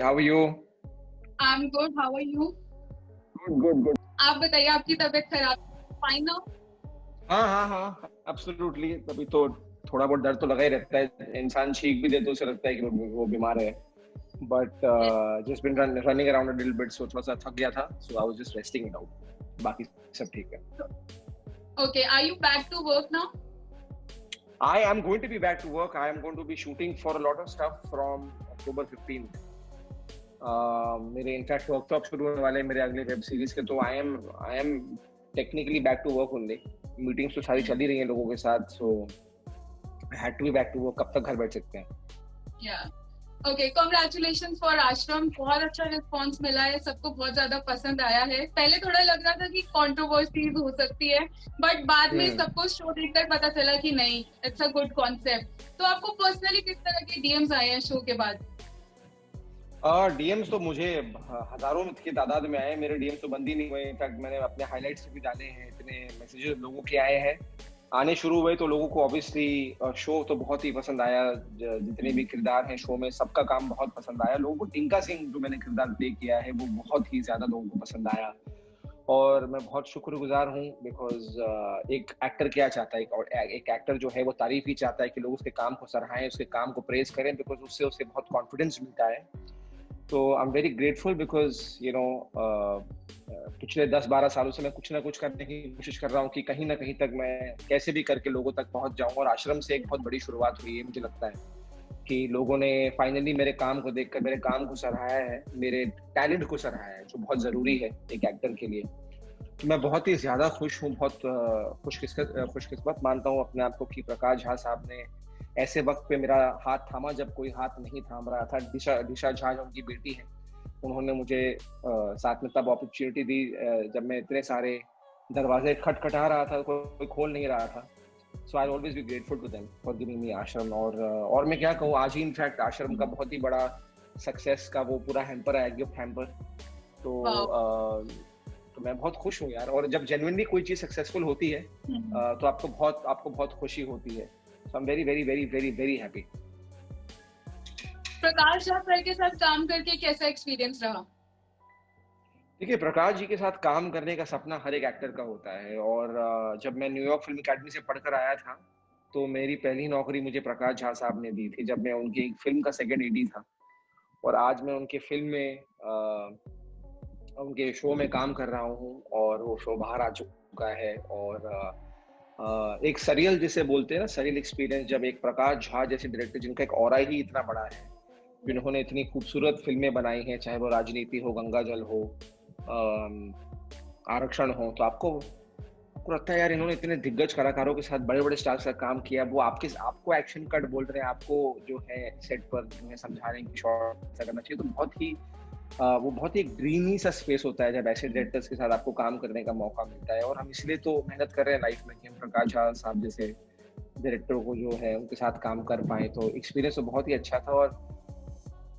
how are you? I am good, how are you? Good, good. आप बताइए, आपकी तबीयत खराब? Fine now? हाँ हाँ हाँ, एब्सोल्युटली। अभी तो थोड़ा बहुत डर तो लगा ही रहता है। इंसान छींक भी दे तो उसे लगता है कि वो बीमार है। But just been running around a little bit, so थोड़ा सा थक गया था, so I was just resting it out. बाकी सब ठीक है। Okay, are you back to work now? I am going to be back to work. I am going to be shooting for a lot of stuff from October 15th. मेरे in fact workshop शुरू होने वाले हैं मेरे अगले web series के, तो I am technically back to work only. Meetings तो सारी चल ही रही हैं लोगों के साथ, so I had to be back to work. कब तक घर बैठ सकते हैं? या ओके, कांग्रेचुलेशंस फॉर आश्रम। बहुत अच्छा रिस्पांस मिला है, सबको बहुत ज्यादा पसंद आया है। पहले थोड़ा लग रहा था कि कंट्रोवर्सीज हो सकती है, बट बाद में सबको शो देखकर पता चला कि नहीं, इट्स अ गुड कॉन्सेप्ट। तो आपको पर्सनली किस तरह के डीएम्स आए हैं शो के बाद? डीएम्स तो मुझे हजारों की तादाद में आए। मेरे डीएम्स तो बंद ही नहीं हुए। इनफैक्ट मैंने अपने हाइलाइट्स भी डाले हैं। इतने मैसेजेस लोगों के आए हैं, आने शुरू हुए। तो लोगों को ऑब्वियसली शो तो बहुत ही पसंद आया। जितने भी किरदार हैं शो में, सबका काम बहुत पसंद आया लोगों को। टिंका सिंह जो मैंने किरदार प्ले किया है, वो बहुत ही ज्यादा लोगों को पसंद आया, और मैं बहुत शुक्रगुजार हूँ। बिकॉज एक एक्टर क्या चाहता है, और एक एक्टर जो है वो तारीफ ही चाहता है कि लोग उसके काम को सराहें, उसके काम को प्रेज करें, बिकॉज उससे उसे बहुत कॉन्फिडेंस मिलता है। तो I am very grateful because पिछले 10-12 सालों से मैं कुछ ना कुछ करने की कोशिश कर रहा हूँ कि कहीं ना कहीं तक मैं कैसे भी करके लोगों तक पहुंच जाऊं। और आश्रम से एक बहुत बड़ी शुरुआत हुई है। मुझे लगता है कि लोगों ने फाइनली मेरे काम को देखकर मेरे काम को सराहाया है, मेरे टैलेंट को सराहाया है, जो बहुत जरूरी है एक एक्टर के लिए। तो मैं बहुत ही ज्यादा खुश हूँ, बहुत खुशकिस्मत मानता हूँ अपने आप को कि प्रकाश झा साहब ने ऐसे वक्त पे मेरा हाथ थामा जब कोई हाथ नहीं थाम रहा था। दिशा झा जो उनकी बेटी है, उन्होंने मुझे साथ में तब अपॉर्चुनिटी दी जब मैं इतने सारे दरवाजे खटखटा रहा था, कोई खोल नहीं रहा था। So I always be grateful to them for giving me Aashram. और मैं क्या कहूँ, आज ही इनफैक्ट आश्रम का बहुत ही बड़ा सक्सेस का वो पूरा हैम्पर आया, गिफ्ट हैम्पर। तो मैं बहुत खुश हूँ यार। और जब जेन्युइनली कोई चीज सक्सेसफुल होती है तो आपको बहुत खुशी होती है। So I am very very very very very happy. Prakash Jha sir के साथ काम करके कैसा एक्सपीरियंस रहा? देखिए, प्रकाश जी के साथ काम करने का सपना हर एक एक्टर का होता है। और जब मैं न्यूयॉर्क फिल्म अकेडमी से पढ़कर आया था, तो मेरी पहली नौकरी मुझे प्रकाश झा साहब ने दी थी, जब मैं उनकी एक फिल्म का सेकंड एडी था। और आज मैं उनके फिल्म में उनके शो में काम कर रहा हूँ, और वो शो बाहर आ चुका है। और एक सरियल जिसे बोलते हैं ना, सरियल एक्सपीरियंस, जब एक प्रकाश झा जैसे डायरेक्टर जिनका एक ऑरा ही इतना बड़ा है, जिन्होंने इतनी खूबसूरत फिल्में बनाई हैं, चाहे वो राजनीति हो, गंगा जल हो, आरक्षण हो, तो आपको लगता है यार इन्होंने इतने दिग्गज कलाकारों के साथ, बड़े बड़े स्टार्स का काम किया। वो आपको एक्शन कट बोल रहे हैं, आपको जो है सेट पर जो है समझा रहे हैं कि शॉट ऐसा करना चाहिए। तो वो बहुत ही ड्रीमी सा स्पेस होता है जब ऐसे डायरेक्टर्स के साथ आपको काम करने का मौका मिलता है। और हम इसलिए तो मेहनत कर रहे हैं लाइफ में कि हम प्रकाश झा साहब जैसे डायरेक्टर को जो है उनके साथ काम कर पाए। तो एक्सपीरियंस तो बहुत ही अच्छा था। और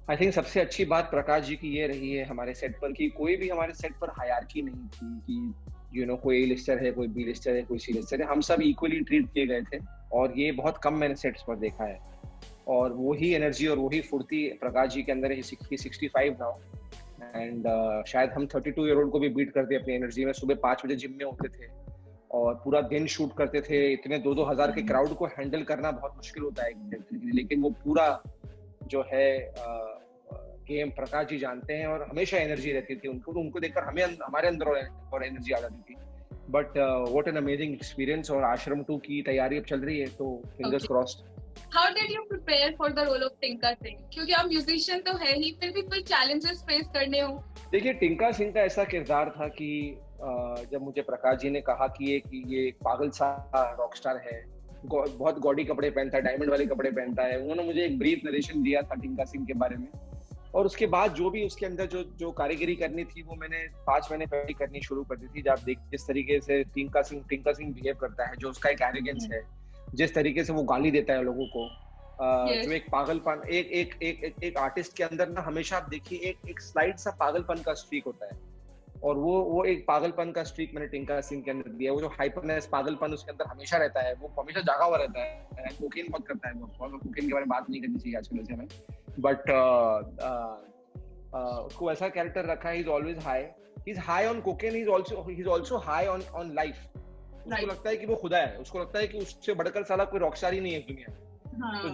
आई थिंक सबसे अच्छी बात प्रकाश जी की ये रही है हमारे सेट पर कि कोई भी हमारे सेट पर हायरार्की नहीं थी कि कोई ए लिस्टर है, कोई बी लिस्टर है, कोई सी लिस्टर है। हम सब इक्वली ट्रीट किए गए थे, और ये बहुत कम मैंने सेट्स पर देखा है। और वही एनर्जी और वही फुर्ती प्रकाश जी के अंदर है। 65 नाउ, एंड शायद हम 32 ईयर ओल्ड को भी बीट करते अपनी एनर्जी में। सुबह 5 बजे जिम में होते थे और पूरा दिन शूट करते थे। इतने 2-2 हजार के क्राउड को हैंडल करना बहुत मुश्किल होता है एक डायरेक्टर के लिए, लेकिन वो पूरा जो है गेम प्रकाश जी जानते हैं, और हमेशा एनर्जी रहती थी उनको देखकर हमारे अंदर और एनर्जी आ जाती थी। But what an amazing experience. और आश्रम 2 की तैयारी अब चल रही है, तो fingers crossed. How did you prepare for the role of Tinka Singh? क्योंकि आप म्यूजिशियन तो है ही, फिर भी कोई चैलेंजेस फेस करने हो? देखिए, टिंका सिंह का ऐसा किरदार था कि जब मुझे प्रकाश जी ने कहा कि ये एक पागल सा रॉकस्टार है, बहुत गॉडी कपड़े पहनता है, डायमंड वाले कपड़े पहनता है, उन्होंने मुझे एक ब्रीफ नरेशन दिया था टिंका सिंह के बारे में। और उसके बाद जो भी उसके अंदर जो कारीगरी करनी थी, वो मैंने 5 महीने पहले करनी शुरू कर दी थी। जब देख जिस तरीके से टिंका सिंह बिहेव करता है, जो उसका एक एरोगेंस है, जिस तरीके से वो गाली देता है लोगों को, जो एक पागलपन, एक आर्टिस्ट के अंदर ना, हमेशा आप देखिए एक स्लाइड सा पागलपन का स्ट्रीक होता है। और वो एक पागलपन का स्ट्रीक मैंने टिंका सिंह के अंदर दिया। वो जो हाइपरनेस, पागलपन उसके अंदर हमेशा रहता है, वो हमेशा जागा हुआ रहता है। कोकेन बहुत करता है वो, कोकेन के बारे में बात नहीं करनी चाहिए आजकल वैसे हमें। बट उसको ऐसा कैरेक्टर रखा है, he is always high, he is high on cocaine, he is also high on life. उसको लगता है कि वो खुदा है, उसको लगता है कि उससे बढ़कर साला कोई रॉकस्टार ही नहीं है इस दुनिया में। हाँ। तो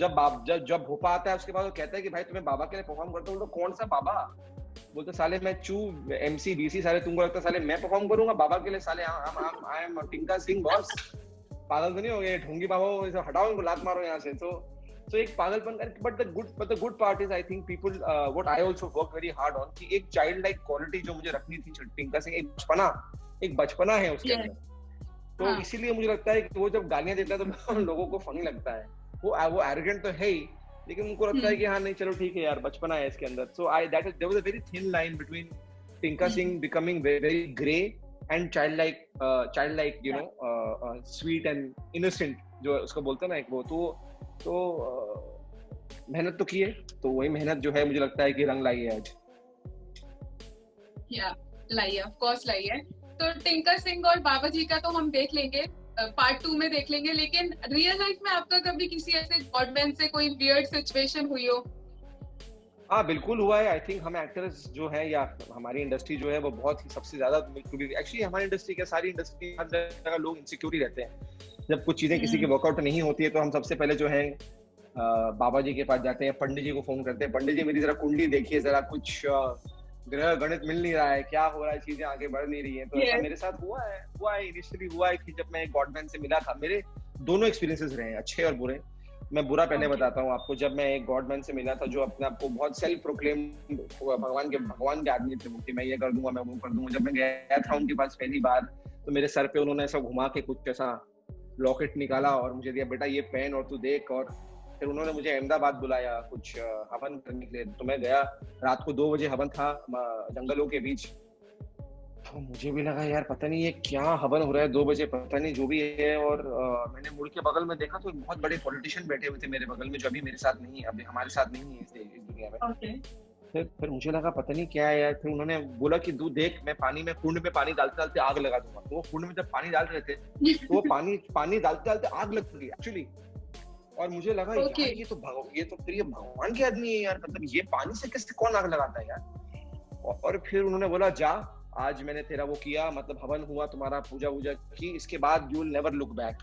जब भोपा आता है उसके बाद वो कहता है कि भाई तुम्हें बाबा के लिए परफॉर्म करता हूँ, तो कौन सा बाबा? बोलते साले मैं चू MC BC, साले तुमको लगता है साले मैं परफॉर्म करूंगा बाबा के लिए? साले आई एम टिंका सिंह बॉस, पागल तो नहीं हो गए? ढोंगी बाबा हटाओ इनको, लात मारो यहाँ से। तो एक पागलपन का, but the good part is I think people what I also work very hard on, कि एक चाइल्ड लाइक क्वालिटी जो मुझे रखनी थी टिंका सिंह, एक बचपना है उसके अंदर। तो हाँ। इसीलिए मुझे लगता है कि वो जब गालियां देता है तो लोगों को फनी लगता है। वो एरोगेंट तो है ही, लेकिन उनको लगता है कि हाँ नहीं चलो ठीक है यार, बचपना है इसके अंदर। So there was a very thin line between Tinka Singh becoming very grey and child like you know sweet and innocent, जो उसको बोलते हैं ना एक वो। तो मेहनत तो की है, तो वही मेहनत जो है मुझे लगता है कि रंग लाई है आज। या लाई है, ऑफ कोर्स लाई है। तो टिंका सिंह और बाबा जी का तो हम देख लेंगे, पार्ट 2 में देख लेंगे, लेकिन रियल लाइफ में आपका कभी किसी ऐसे गॉडमैन से कोई वियर्ड सिचुएशन हुई हो? हाँ बिल्कुल हुआ है। आई थिंक हम एक्टर्स जो है या हमारी इंडस्ट्री जो है वो बहुत ही सबसे ज्यादा, एक्चुअली हमारी इंडस्ट्री क्या सारी इंडस्ट्री हर जगह लोग इनसिक्योर ही रहते हैं। जब कुछ चीजें किसी की वर्कआउट नहीं होती है तो हम सबसे पहले जो है बाबा जी के पास जाते हैं, पंडित जी को फोन करते हैं, पंडित जी मेरी जरा कुंडली देखिए, जरा कुछ ग्रह गणित मिल नहीं रहा है, क्या हो रहा है, चीजें आगे बढ़ नहीं रही है। तो ऐसा मेरे साथ हुआ है इनिशियली हुआ है कि जब मैं गॉडमैन से मिला था, मेरे दोनों एक्सपीरियंसेस रहे हैं, अच्छे और बुरे। मैं बुरा पहले बताता हूँ आपको। जब मैं एक गॉडमैन से मिला था जो अपने आप को बहुत सेल्फ प्रोक्लेम भगवान के आदमी थे, कि मैं ये कर दूंगा, मैं वो कर दूंगा। जब मैं गया था उनके पास पहली बार, तो मेरे सर पे उन्होंने ऐसा घुमा के कुछ ऐसा लॉकेट निकाला और मुझे दिया, बेटा ये पहन और तू देख। और फिर उन्होंने मुझे अहमदाबाद बुलाया कुछ हवन करने के लिए। तो मैं गया, रात को 2 बजे हवन था जंगलों के बीच। तो मुझे भी लगा यार पता नहीं ये क्या हवन हो रहा है 2 बजे, पता नहीं जो भी है। और मैंने मुड़ के बगल में देखा तो बहुत बड़े पॉलिटिशियन बैठे हुए थे मेरे बगल में, जो अभी मेरे साथ नहीं है, अभी हमारे साथ नहीं है इस दुनिया में। फिर मुझे लगा पता नहीं क्या है यार। फिर उन्होंने बोला कि तू देख, मैं पानी में कुंड में पानी डालते डालते आग लगा दूंगा। तो वो कुंड में जब पानी डाल रहे थे तो वो पानी डालते डालते आग लग गई एक्चुअली। और मुझे लगा यार ये तो फिर ये भगवान के आदमी है यार, मतलब ये पानी से किससे कौन आग लगाता है यार। और फिर उन्होंने बोला जा, आज मैंने तेरा वो किया, मतलब हवन हुआ, तुम्हारा पूजा वूजा की, इसके बाद you will never look back.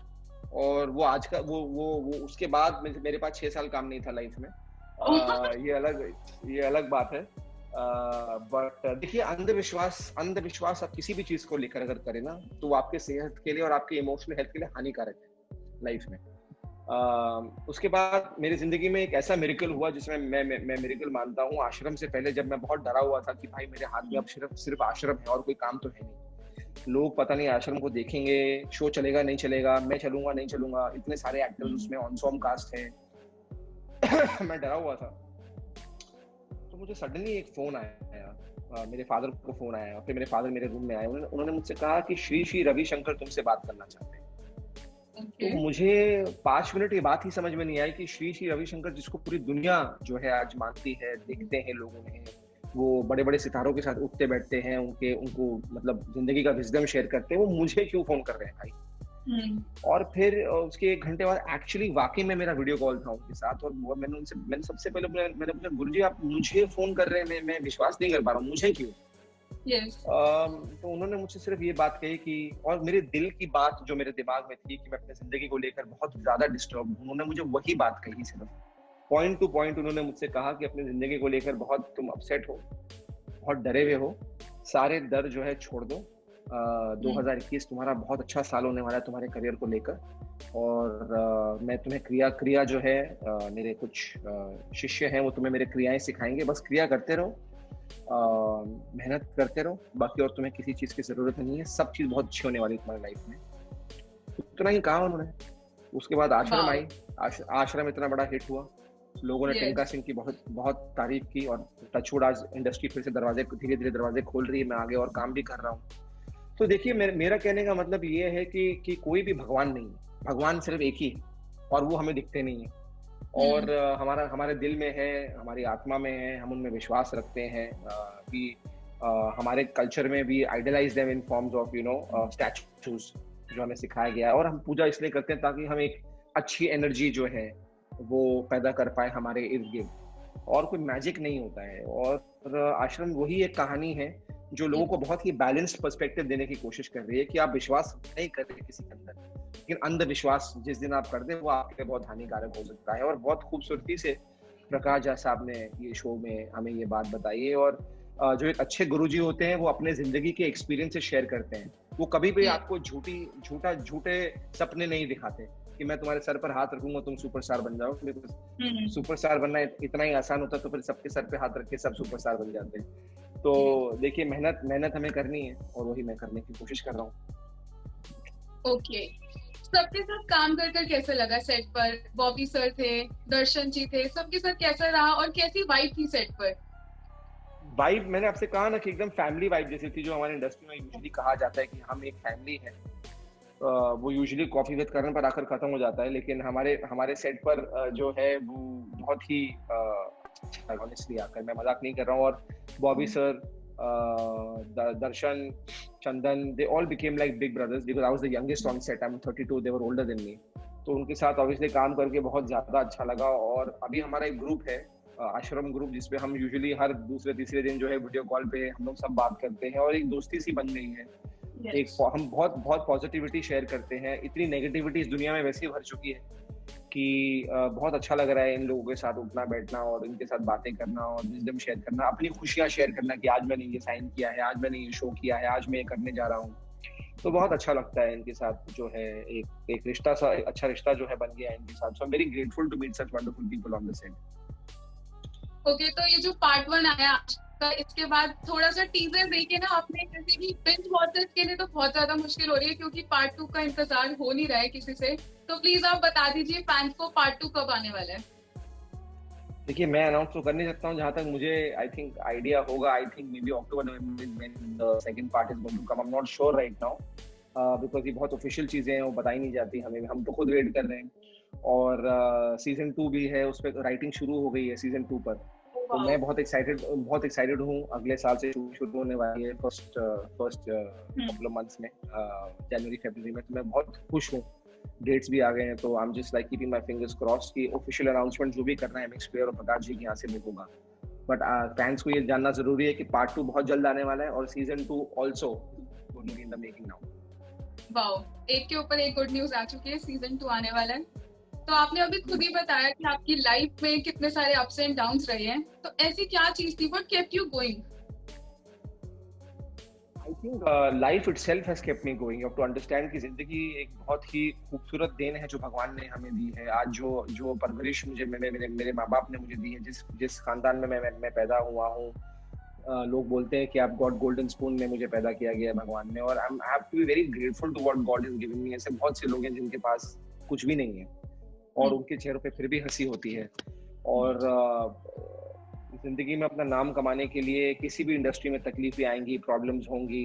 और वो आज का वो उसके बाद मेरे पास 6 साल काम नहीं था लाइफ में। ये अलग बात है। बट देखिए अंधविश्वास आप किसी भी चीज को लेकर अगर करें ना, तो वो आपके सेहत के लिए और आपके इमोशनल हेल्थ के लिए हानिकारक है लाइफ में। उसके बाद मेरी जिंदगी में एक ऐसा मिरेकल हुआ जिसमें मैं मिरेकल मानता हूँ। आश्रम से पहले जब मैं बहुत डरा हुआ था कि भाई मेरे हाथ में अब सिर्फ आश्रम है और कोई काम तो है नहीं, लोग पता नहीं आश्रम को देखेंगे, शो चलेगा नहीं चलेगा, मैं चलूंगा नहीं चलूंगा, इतने सारे एक्टर्स उसमें ऑनसॉम कास्ट है। मैं डरा हुआ था। तो मुझे सडनली एक फोन आया, मेरे फादर को फोन आया। फिर मेरे फादर मेरे रूम में आए, उन्होंने मुझसे कहा कि श्री रविशंकर तुमसे बात करना चाहते हैं। तो मुझे 5 मिनट ये बात ही समझ में नहीं आई कि श्री रविशंकर, जिसको पूरी दुनिया जो है आज मानती है, देखते हैं लोगों ने, वो बड़े बड़े सितारों के साथ उठते बैठते हैं, उनको मतलब जिंदगी का विजडम शेयर करते हैं, वो मुझे क्यों फोन कर रहे हैं भाई। और फिर उसके 1 घंटे बाद एक्चुअली वाकई में मेरा वीडियो कॉल था उनके साथ। और मैंने सबसे पहले मैंने पूछा, गुरुजी आप मुझे फोन कर रहे हैं, मैं विश्वास नहीं कर पा रहा हूँ, मुझे क्यों? तो उन्होंने मुझसे सिर्फ ये बात कही कि, और मेरे दिल की बात जो मेरे दिमाग में थी कि मैं अपनी जिंदगी को लेकर बहुत ज्यादा डिस्टर्ब हूँ, उन्होंने मुझे वही बात कही सिर्फ पॉइंट टू पॉइंट। उन्होंने मुझसे कहा कि अपनी जिंदगी को लेकर बहुत तुम अपसेट हो, बहुत डरे हुए हो, सारे डर जो है छोड़ दो। 2021 तुम्हारा बहुत अच्छा साल होने वाला है तुम्हारे करियर को लेकर। और मैं तुम्हें क्रिया जो है, मेरे कुछ शिष्य हैं वो तुम्हें मेरे क्रियाएं सिखाएंगे, बस क्रिया करते रहो, मेहनत करते रहो, बाकी और तुम्हें किसी चीज की जरूरत नहीं है, सब चीज बहुत अच्छी होने वाली है तुम्हारी लाइफ में। इतना ही कहा उन्होंने। उसके बाद आश्रम आई, आश्रम इतना बड़ा हिट हुआ, लोगों ने टिंका सिंह की बहुत बहुत तारीफ की। और टचवुड आज इंडस्ट्री फिर से धीरे धीरे दरवाजे खोल रही है, मैं आगे और काम भी कर रहा हूँ। तो देखिए मेरा कहने का मतलब ये है कि कोई भी भगवान नहीं है, भगवान सिर्फ एक ही है और वो हमें दिखते नहीं है। और हमारे दिल में है, हमारी आत्मा में है, हम उनमें विश्वास रखते हैं। कि हमारे कल्चर में भी idealise them in forms of statues, जो हमें सिखाया गया है। और हम पूजा इसलिए करते हैं ताकि हम एक अच्छी एनर्जी जो है वो पैदा कर पाए हमारे इर्द गिर्द। और कोई मैजिक नहीं होता है। और आश्रम वही एक कहानी है जो लोगों को बहुत ही बैलेंस्ड पर्सपेक्टिव देने की कोशिश कर रही है कि आप विश्वास नहीं कर रहे किसी के अंदर, लेकिन अंधविश्वास जिस दिन आप कर दें वो आपके लिए बहुत हानिकारक हो सकता है। और बहुत खूबसूरती से प्रकाश झा साहब ने ये शो में हमें ये बात बताई है। और जो एक अच्छे गुरुजी होते हैं वो अपने जिंदगी के एक्सपीरियंसेस शेयर करते हैं। वो कभी भी आपको झूठे सपने नहीं दिखाते कि मैं तुम्हारे सर पर हाथ रखूंगा तुम सुपरस्टार बन जाओ। सुपरस्टार बनना इतना ही आसान होता तो फिर सबके सर पे हाथ रख के सब सुपरस्टार बन जाते हैं। तो देखिए मेहनत हमें करनी है और वही मैं करने की कोशिश कर रहा हूँ। ओके, सबके साथ काम कर कैसे लगा सेट पर? बॉबी सर थे, दर्शन जी थे, सबके साथ कैसा रहा और कैसी वाइब थी सेट पर? वाइब मैंने आपसे कहा ना कि एकदम फैमिली वाइब जैसी थी, जो हमारे इंडस्ट्री में यूजुअली कहा जाता है कि हम एक फैमिली है। वो यूजुअली कॉफी विद करण पर आकर खत्म हो जाता है, लेकिन हमारे सेट पर जो है वो बहुत ही ऑनेस्टली आकर, मैं मजाक नहीं कर रहा हूँ। और Bobby sir, Darshan, Chandan, they all became like big brothers because I was the youngest on set. I am 32, they were older than me. तो उनके साथ ऑब्वियसली काम करके बहुत ज्यादा अच्छा लगा। और अभी हमारा एक ग्रुप है, आश्रम ग्रुप, जिसपे हम यूजुअली हर दूसरे तीसरे दिन जो है वीडियो कॉल पे हम लोग सब बात करते हैं और एक दोस्ती सी बन गई है। एक हम बहुत पॉजिटिविटी शेयर करते हैं। इतनी नेगेटिविटी इस दुनिया में वैसे ही भर चुकी है कि बहुत अच्छा लग रहा है इन लोगों के साथ उठना बैठना और इनके साथ बातें करना और विजडम शेयर करना, अपनी खुशियां शेयर करना कि आज मैंने ये साइन किया है, आज मैंने ये शो किया है, आज मैं ये करने जा रहा हूँ। तो बहुत अच्छा लगता है इनके साथ जो है एक रिश्ता सा, अच्छा रिश्ता जो है बन गया है इनके साथ। So I am very grateful to meet such wonderful people on the set. Okay, तो ये जो पार्ट 1 आया का, इसके बाद थोड़ा सा टीजर देके ना आपने, जैसे कि बिंज वॉचर्स के लिए तो बहुत ज्यादा मुश्किल हो रही है क्योंकि पार्ट 2 का इंतजार हो नहीं रहा है किसी से, तो प्लीज आप बता दीजिए फैंस को पार्ट 2 कब आने वाला है? देखिए मैं अनाउंस तो कर नहीं सकता हूँ, जहाँ तक मुझे आई थिंक आइडिया होगा, I think maybe October when the second part is going to come. I am not sure right now because ये बहुत ऑफिशियल चीजें हैं, वो बताई नहीं जाती हमें, हम तो खुद वेट कर रहे हैं। और सीजन 2 भी है, उस पर राइटिंग शुरू हो गई है सीजन 2 पर। तो मैं बहुत एक्साइटेड हूँ। अगले साल से शुरू होने वाली है फर्स्ट कपल ऑफ मंथ्स में, जनवरी फरवरी में। तो मैं बहुत खुश हूँ, डेट्स भी आ गए हैं। तो I am just like keeping my fingers crossed कि ऑफिशियल अनाउंसमेंट जो भी करना है एमएक्स प्लेयर और प्रकाश जी के यहाँ से होगा। बट फैंस को ये जानना जरूरी है कि पार्ट 2 बहुत जल्द आने वाला है और season 2 also going to be in the making now. Wow, एक के ऊपर एक गुड न्यूज आ चुकी है, सीजन 2 आने वाला है। तो आपने अभी खुद ही बताया कि आपकी लाइफ में कितने सारे अप्स एंड डाउन्स रहे हैं, तो ऐसी क्या चीज थी what kept you going? I think life itself has kept me going. You have to understand कि जिंदगी एक बहुत ही खूबसूरत देन है जो भगवान ने हमें दी है। आज जो परवरिश मुझे मेरे माँ बाप ने मुझे दी है, जिस खानदान में मैं पैदा हुआ हूँ, लोग बोलते हैं कि आप गॉड गोल्डन स्पून में मुझे पैदा किया गया है भगवान ने। और I have to be very grateful to what God is giving me. ऐसे बहुत से लोग हैं जिनके पास कुछ भी नहीं है और उनके चेहरों पे फिर भी हंसी होती है। और जिंदगी में अपना नाम कमाने के लिए किसी भी इंडस्ट्री में तकलीफें आएंगी, प्रॉब्लम्स होंगी,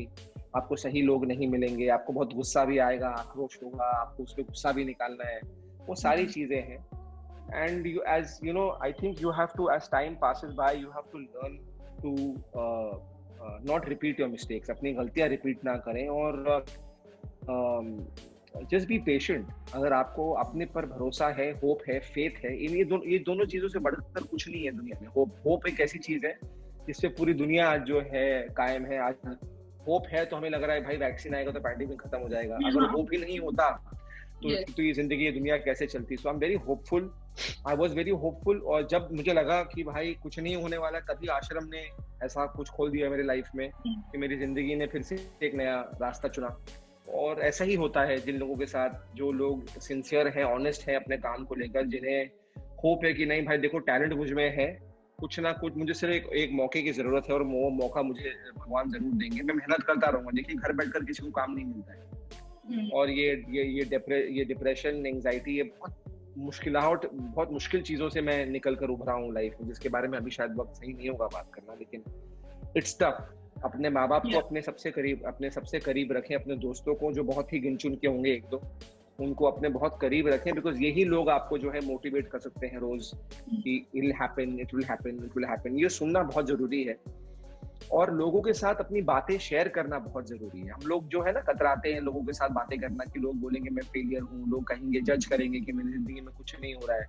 आपको सही लोग नहीं मिलेंगे, आपको बहुत गुस्सा भी आएगा, आक्रोश होगा, आपको उस पर गुस्सा भी निकालना है, वो सारी चीजें हैं। And you as you know I think you have to, as time passes by, you have to learn to not repeat your mistakes. अपनी गलतियां रिपीट ना करें और जस्ट बी पेशेंट। अगर आपको अपने पर भरोसा है, होप है, फेथ है, ये दोनों चीजों से बढ़कर कुछ नहीं है दुनिया में। होप एक ऐसी चीज है जिससे पूरी दुनिया आज जो है कायम है। आज होप है तो हमें लग रहा है भाई वैक्सीन आएगा तो पैंडेमिक खत्म हो जाएगा। अगर होप ही नहीं होता तो ये जिंदगी, ये दुनिया कैसे चलती? So I am very hopeful, I was very hopeful. और जब मुझे लगा कि भाई कुछ नहीं होने वाला, तभी आश्रम ने ऐसा कुछ खोल दिया मेरी लाइफ में कि मेरी जिंदगी ने फिर से एक नया रास्ता चुना। और ऐसा ही होता है जिन लोगों के साथ, जो लोग सिंसियर हैं, ऑनेस्ट हैं अपने काम को लेकर, जिन्हें होप है कि नहीं भाई देखो टैलेंट मुझ में है, कुछ ना कुछ मुझे सिर्फ एक मौके की जरूरत है और वो मौका मुझे भगवान जरूर देंगे। मैं मेहनत करता रहूंगा। देखिए घर बैठकर किसी को काम नहीं मिलता है। और ये डिप्रेशन, एंजाइटी, ये बहुत मुश्किल चीजों से मैं निकल कर उभरा हूँ लाइफ में, जिसके बारे में अभी शायद वक्त सही नहीं होगा बात करना, लेकिन इट्स टफ। अपने माँ बाप को अपने सबसे करीब रखें, अपने दोस्तों को जो बहुत ही गिनचुन के होंगे एक दो, उनको अपने बहुत करीब रखें, बिकॉज यही लोग आपको जो है मोटिवेट कर सकते हैं रोज कि इट विल हैपन। ये सुनना बहुत जरूरी है और लोगों के साथ अपनी बातें शेयर करना बहुत जरूरी है। हम लोग जो है ना कतराते हैं लोगों के साथ बातें करना कि लोग बोलेंगे मैं फेलियर हूँ, लोग कहेंगे, जज करेंगे कि मेरी जिंदगी में कुछ नहीं हो रहा है।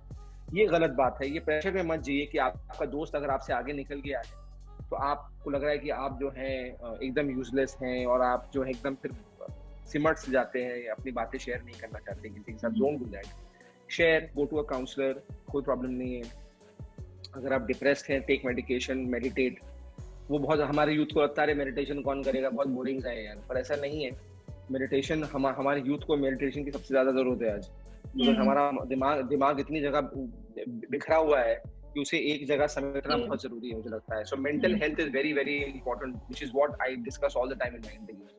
ये गलत बात है। ये प्रेशर में मत जाइए कि आपका दोस्त अगर आपसे आगे निकल गया है तो आपको लग रहा है कि आप जो हैं एकदम यूजलेस हैं और आप जो है एकदम फिर सिमट से जाते हैं, अपनी बातें शेयर नहीं करना चाहते किसी के साथ। Don't do that. Share, go to a counsellor, कोई प्रॉब्लम नहीं है। अगर आप डिप्रेस्ड हैं, टेक मेडिकेशन, मेडिटेट। वो बहुत हमारे यूथ को लगता है मेडिटेशन कौन करेगा, बहुत बोरिंग सा है यार, पर ऐसा नहीं है। मेडिटेशन हमारे यूथ को मेडिटेशन की सबसे ज्यादा जरूरत है आज, बिकॉज हमारा दिमाग इतनी जगह बिखरा हुआ है कि उसे एक जगह समेटना बहुत जरूरी है, मुझे लगता है। So mental health is very very important, which is what I discuss all the time in my interviews.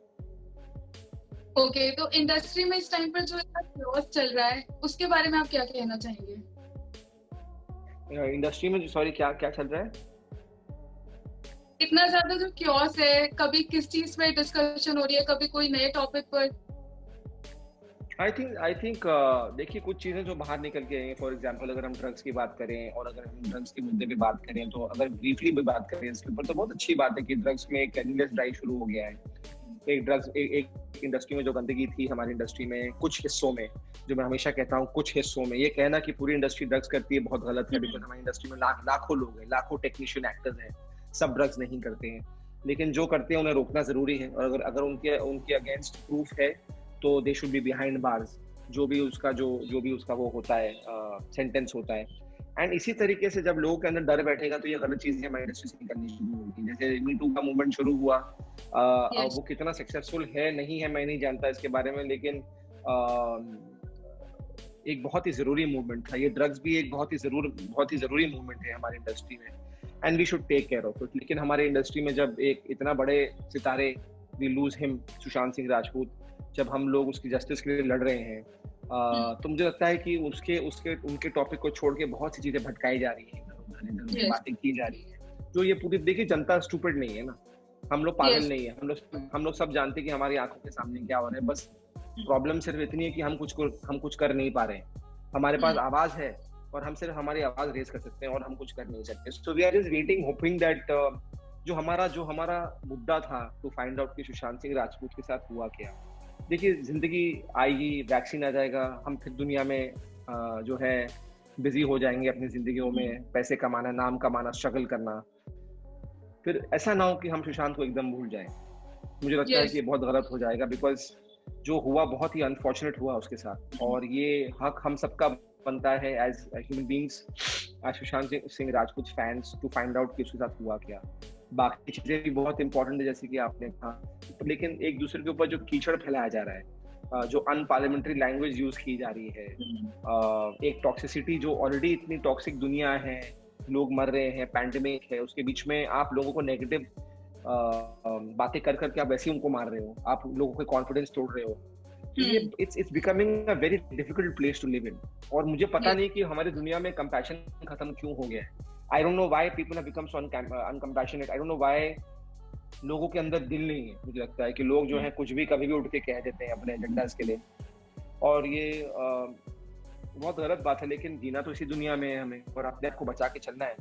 Okay, तो इंडस्ट्री में इस टाइम पर जो क्योस चल रहा है उसके बारे में आप क्या कहना चाहेंगे? इंडस्ट्री में सॉरी क्या क्या चल रहा है? इतना ज्यादा जो क्योस है, कभी किस चीज पे डिस्कशन हो रही है, कभी कोई नए टॉपिक पर। आई थिंक देखिए, कुछ चीजें जो बाहर निकल के आई हैं, फॉर एग्जांपल अगर हम ड्रग्स की बात करें और अगर हम ड्रग्स के मुद्दे पे बात करें, तो अगर ब्रीफली भी बात करें इसके ऊपर, तो बहुत अच्छी बात है कि ड्रग्स में एक एंडलेस ड्राइव शुरू हो गया है। एक इंडस्ट्री में जो गंदगी थी हमारी इंडस्ट्री में कुछ हिस्सों में, जो मैं हमेशा कहता हूँ कुछ हिस्सों में, ये कहना कि पूरी इंडस्ट्री ड्रग्स करती है बहुत गलत है, बिकॉज हमारी इंडस्ट्री में लाखों लोग हैं, लाखों टेक्नीशियन, एक्टर्स हैं, सब ड्रग्स नहीं करते हैं। लेकिन जो करते हैं उन्हें रोकना जरूरी है, और अगर अगर उनके अगेंस्ट प्रूफ है तो they should be behind bars, जो भी उसका वो होता है, सेंटेंस होता है। एंड इसी तरीके से जब लोगों के अंदर डर बैठेगा तो ये गलत चीजें हमारी इंडस्ट्री से निकलनी शुरू होगी। जैसे मी टू का मूवमेंट शुरू हुआ, वो कितना सक्सेसफुल है नहीं है मैं नहीं जानता इसके बारे में, लेकिन एक बहुत ही जरूरी मूवमेंट था। ये ड्रग्स भी एक बहुत ही जरूरी मूवमेंट है हमारी इंडस्ट्री में, and we should take care of it. लेकिन हमारे इंडस्ट्री में जब एक इतना बड़े सितारे, we lose him, Sushant Singh Rajput, जब हम लोग उसकी जस्टिस के लिए लड़ रहे हैं, तो मुझे लगता है कि उनके टॉपिक को छोड़ के बहुत सी चीजें भटकाई जा रही है, बातें की जा रही है, जो ये पूरी, देखिए जनता स्टूपिड नहीं है ना, हम लोग पागल नहीं है, हम लोग सब जानते हैं कि हमारी आंखों के सामने क्या हो रहा है। बस प्रॉब्लम सिर्फ इतनी है कि हम कुछ कर नहीं पा रहे हैं। हमारे पास आवाज है और हम सिर्फ हमारी आवाज रेज कर सकते हैं और हम कुछ कर नहीं सकते। So we are just waiting, hoping that जो हमारा मुद्दा था टू फाइंड आउट कि सुशांत सिंह राजपूत के साथ हुआ क्या। देखिए, जिंदगी आएगी, वैक्सीन आ जाएगा, हम फिर दुनिया में जो है बिजी हो जाएंगे अपनी जिंदगियों में, पैसे कमाना, नाम कमाना, स्ट्रगल करना। फिर ऐसा ना हो कि हम सुशांत को एकदम भूल जाएं। मुझे लगता है कि ये बहुत गलत हो जाएगा, बिकॉज जो हुआ बहुत ही अनफॉर्चुनेट हुआ उसके साथ, और ये हक हम सबका बनता है as human beings, as Sushant Singh Rajput fans, to find out कि उसके साथ हुआ क्या। बाकी चीजें भी बहुत इंपॉर्टेंट है जैसे कि आपने कहा, लेकिन एक दूसरे के ऊपर जो कीचड़ फैलाया जा रहा है, जो अनपार्लियामेंट्री लैंग्वेज यूज की जा रही है, एक टॉक्सिसिटी, जो ऑलरेडी इतनी टॉक्सिक दुनिया है, लोग मर रहे हैं, पैंडेमिक है, उसके बीच में आप लोगों को नेगेटिव बातें कर करके आप वैसे ही उनको मार रहे हो, आप लोगों के कॉन्फिडेंस तोड़ रहे हो। It's becoming a very difficult place to live in. और मुझे पता नहीं कि हमारी दुनिया में कंपैशन खत्म क्यों हो गया है। I don't know why people have become so uncompassionate. I don't know why लोगों के अंदर दिल नहीं है। मुझे लगता है कि लोग जो है कुछ भी कभी भी उठ के कह देते हैं अपने एजेंडास के लिए, और ये बहुत गलत बात है। लेकिन जीना तो इसी दुनिया में है हमें, और अपने आप को बचा के चलना है।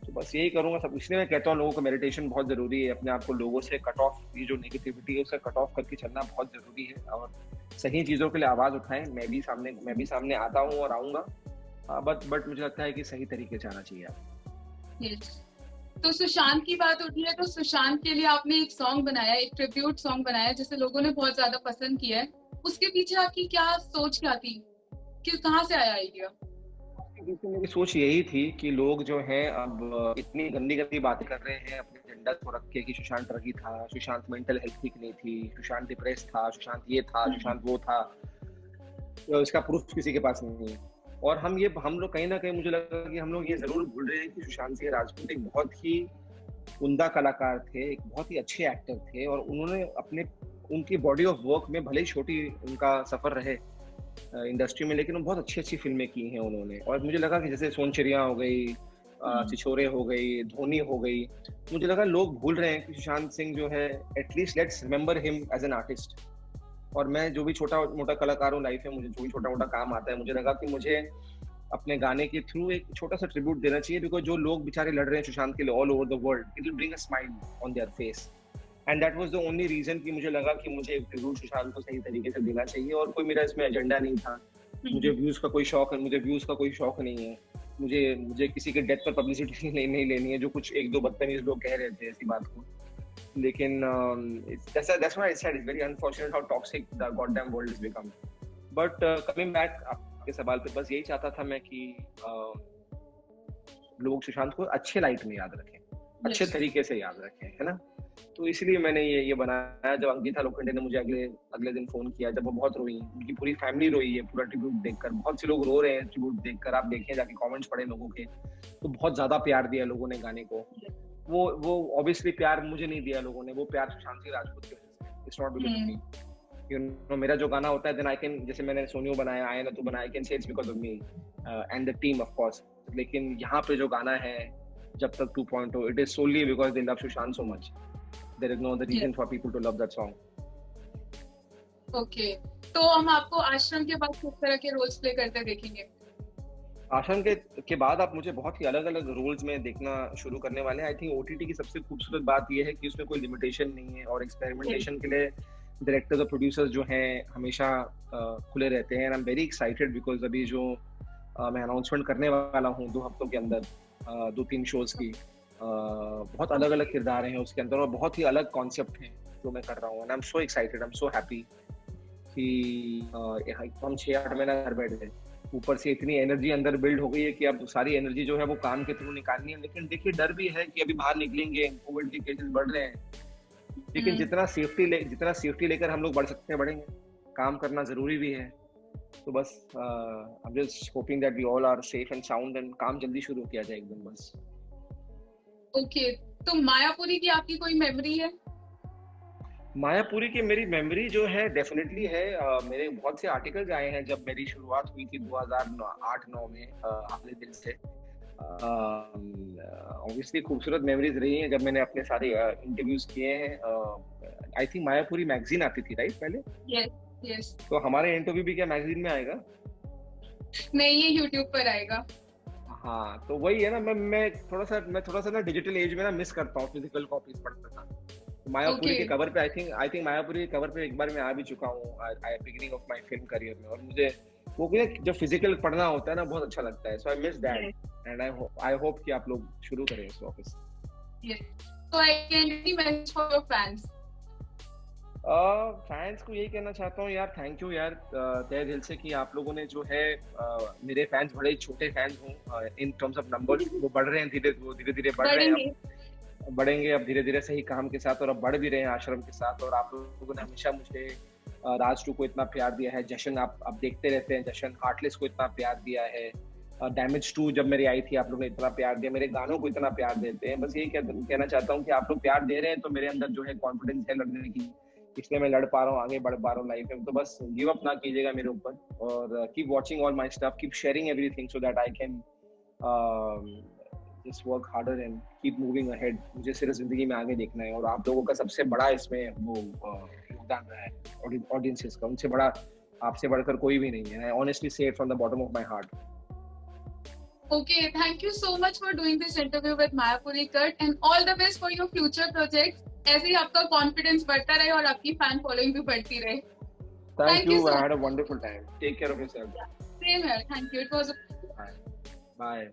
तो बस यही करूंगा सब। इसलिए मैं कहता हूँ लोगों को मेडिटेशन बहुत जरूरी है, अपने आप को लोगों से कट ऑफ, ये जो नेगेटिविटी है उससे कट ऑफ करके चलना बहुत जरूरी है, और सही चीजों के लिए आवाज उठाएं। मैं भी सामने आता हूँ और आऊंगा, बट मुझे लगता है कि सही तरीके से आना चाहिए आप। तो सुशांत की बात उठी है, तो सुशांत के लिए आपने एक सॉन्ग बनाया, एक ट्रिब्यूट सॉन्ग बनाया, जिसे लोगों ने बहुत ज्यादा पसंद किया है। उसके पीछे आपकी क्या सोच क्या थी, कि कहाँ से आया आइडिया? मेरी सोच यही थी कि लोग जो हैं अब इतनी गंदी बातें कर रहे हैं अपने एजेंडा को रख के, कि सुशांत ड्रगी था, सुशांत मेंटल हेल्थ ठीक नहीं थी, सुशांत डिप्रेस था, सुशांत ये था, सुशांत वो था, तो इसका प्रूफ किसी के पास नहीं है। और हम लोग कहीं ना कहीं, मुझे लगा कि हम लोग ये जरूर भूल रहे हैं कि सुशांत सिंह राजपूत एक बहुत ही उम्दा कलाकार थे, एक बहुत ही अच्छे एक्टर थे, और उन्होंने उनकी बॉडी ऑफ वर्क में, भले ही छोटी उनका सफर रहे इंडस्ट्री में, लेकिन बहुत अच्छी फिल्में की हैं उन्होंने। और मुझे लगा कि जैसे सोनचिड़िया हो गई, छिछोरे हो गई, धोनी हो गई, मुझे लगा लोग भूल रहे हैं कि सुशांत सिंह जो है, at least let's remember him as an artist. और मैं जो भी छोटा मोटा कलाकार हूँ लाइफ में, मुझे जो भी छोटा मोटा काम आता है, मुझे लगा कि मुझे अपने गाने के थ्रू एक छोटा सा ट्रिब्यूट देना चाहिए, बिकॉज जो लोग बेचारे लड़ रहे हैं सुशांत के लिए all over the world, it will bring a smile on their face, and that was the only reason कि मुझे लगा कि मुझे एक ट्रिब्यूट सुशांत को सही तरीके से देना चाहिए। और कोई मेरा इसमें एजेंडा नहीं था, मुझे व्यूज का कोई शौक नहीं है, मुझे मुझे किसी के डेथ पर पब्लिसिटी नहीं लेनी है, जो कुछ एक दो बदतमीज लोग कह रहे थे ऐसी बात को। लेकिन that's why I said it's very unfortunate how toxic the goddamn world has become. But coming back आपके सवाल पे, बस यही चाहता था मैं कि लोग सुशांत को अच्छे लाइट में याद रखें, अच्छे तरीके से याद रखें, है ना? तो इसलिए मैंने ये बनाया। जब अंकिता लोखंडे ने मुझे अगले दिन फोन किया, जब वो बहुत रोई, उनकी पूरी फैमिली रोई है पूरा ट्रिब्यूट देखकर, बहुत से लोग रो रहे हैं ट्रिब्यूट देखकर, आप देखें जाके कमेंट्स पढ़े लोगों के, तो बहुत ज्यादा प्यार दिया लोगों ने गाने को। वो ऑब्वियसली प्यार मुझे नहीं दिया लोगों ने, वो प्यार सुशांत सिंह राजपूत की वजह से। It's not because of me, you know. मेरा जो गाना होता है देन आई कैन, जैसे मैंने सोनियो बनाया, आया ना तू बनाया, I can say it's because of me and the team of course. लेकिन यहाँ पे जो गाना है जब तक 2.0, it is solely because they love Sushant so much. There is no other reason for people to love that song. Okay, तो हम आपको आश्रम के बाद किस तरह के रोल्स प्ले करते देखेंगे? आश्रम के बाद आप मुझे बहुत ही अलग अलग रोल्स में देखना शुरू करने वाले हैं। आई थिंक ओटीटी की सबसे खूबसूरत बात यह है कि उसमें कोई लिमिटेशन नहीं है, और एक्सपेरिमेंटेशन के लिए डायरेक्टर्स और प्रोड्यूसर्स जो हैं हमेशा खुले रहते हैं। And I am very excited because अभी जो मैं अनाउंसमेंट करने वाला हूँ 2 हफ्तों के अंदर, 2-3 शोज की, बहुत अलग अलग किरदार हैं उसके अंदर और बहुत ही अलग कॉन्सेप्ट हैं जो मैं कर रहा हूँ। And I am so excited, I am so happy कि हम 6-8 महीना घर बैठे थे, ऊपर से इतनी एनर्जी अंदर बिल्ड हो गई है कि अब सारी एनर्जी जो है वो काम के थ्रू निकालनी है। लेकिन देखिए डर भी है कि अभी बाहर निकलेंगे, कोविड के केसेस बढ़ रहे हैं, लेकिन जितना सेफ्टी लेकर हम लोग बढ़ सकते हैं बढ़ेंगे। काम करना जरूरी भी है। तो बस I am just hoping that we all are safe and sound and काम जल्दी शुरू किया जाए एकदम बस। ओके, तो मायापुरी की आपकी कोई मेमोरी है? मायापुरी की मेरी मेमोरी जो है डेफिनेटली है। मेरे बहुत से आर्टिकल्स आए हैं जब मेरी शुरुआत हुई थी 2008-9 में अपने दिल से। ऑब्वियसली खूबसूरत मेमोरीज रही हैं जब मैंने अपने सारे इंटरव्यूज किए हैं। आई थिंक मायापुरी मैगजीन आती थी राइट पहले? यस। तो हमारे इंटरव्यू भी क्या मैगजीन में आएगा? नहीं, ये यूट्यूब पर आएगा। हाँ, तो वही है ना, मैं थोड़ा सा ना डिजिटल एज में ना मिस करता हूँ फिजिकल कॉपीज पढ़ना था। मायापुरी के कवर पे आई थिंक मायापुरी के कवर पे एक बार मैं आ भी चुका हूँ beginning of my film career में, और मुझे वो जो फिजिकल पढ़ना होता है ना बहुत अच्छा लगता है। So I miss that and I hope कि आप लोग शुरू करें इस वापस। तो any message for your fans? Fans को यही कहना चाहता हूँ यार, थैंक यू यार तहे दिल से कि आप लोगों ने जो है मेरे फैंस बड़े छोटे फैंस हों इन टर्म्स ऑफ नंबर्स, वो बढ़ रहे हैं धीरे-धीरे बढ़ रहे हैं, बढ़ेंगे अब धीरे-धीरे सही काम के साथ, और अब बढ़ भी रहे हैं आश्रम के साथ। और आप लोगों ने हमेशा मुझे राज 2 को इतना प्यार दिया है, जशन आप देखते रहते हैं, जशन हार्टलेस को इतना प्यार दिया है, डैमेज 2 जब मेरी आई थी आप लोगों ने इतना प्यार दिया, मेरे गानों को इतना प्यार देते हैं। बस यही कहना चाहता हूँ कि आप लोग प्यार दे रहे हैं तो मेरे अंदर जो है कॉन्फिडेंस है लड़ने की, इसलिए मैं लड़ पा रहा हूँ, आगे बढ़ पा रहा हूँ लाइफ में। तो बस गिव अप ना कीजिएगा मेरे ऊपर, और keep watching all my stuff, keep sharing everything so that I can just work harder and keep moving ahead. मुझे सिर्फ जिंदगी में आगे देखना है, और आप लोगों का सबसे बड़ा इसमें वो योगदान रहा है ऑडियंसेस का, उनसे बड़ा आपसे बढ़कर कोई भी नहीं है। आई ऑनेस्टली से it from the bottom of my heart. Okay, thank you so much for doing this interview with Mayapuri Kurt, and all the best for your future projects. ऐसे ही आपका कॉन्फिडेंस बढ़ता रहे और आपकी फैन फॉलोइंग भी बढ़ती रहे। Thank you. I had a wonderful time. Take care of yourself. Same here. Thank you. It was a Bye.